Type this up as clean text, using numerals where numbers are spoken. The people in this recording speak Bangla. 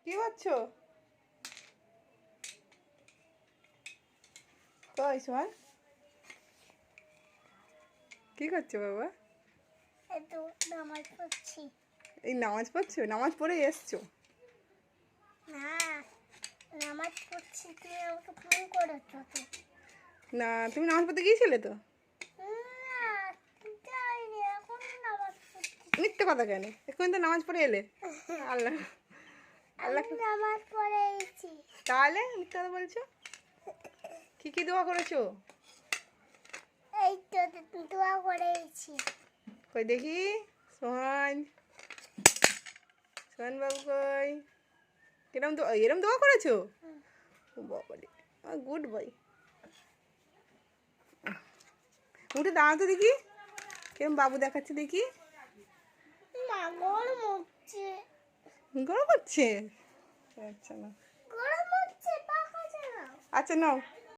কি করছো? কই সোহান, কি করছো বাবা? একটু নামাজ পড়ছি। এই নামাজ পড়ছো? নামাজ পড়ে এসছো? না, নামাজ পড়ছি, তুমি আমাকে ফোন করেছো তো। না, তুমি নামাজ পড়তে গিয়েছিলে তো? না, যাইনি, এখন নামাজ পড়ছি। মিথ্যে কথা কেন? এখন তো নামাজ পড়ে এলে। আল্লাহ আল্লাহ, আমি নামাজ পড়ে এসেছি। তাহলে মিথ্যে কথা বলছো? কি দোয়া করেছো? এই তো দোয়া করে এসেছি। কই দেখি সোহান, সোহান বাবু কই? এরম দোয়া করেছো? ও বাবা রে, গুড বয়। উঠে দাঁড়াতো দেখি, কিরম বাবু দেখাচ্ছে দেখি। মা গরম হচ্ছে। গরম হচ্ছে? আচ্ছা না, গরম হচ্ছে, পাখা চালাও। আচ্ছা নাও।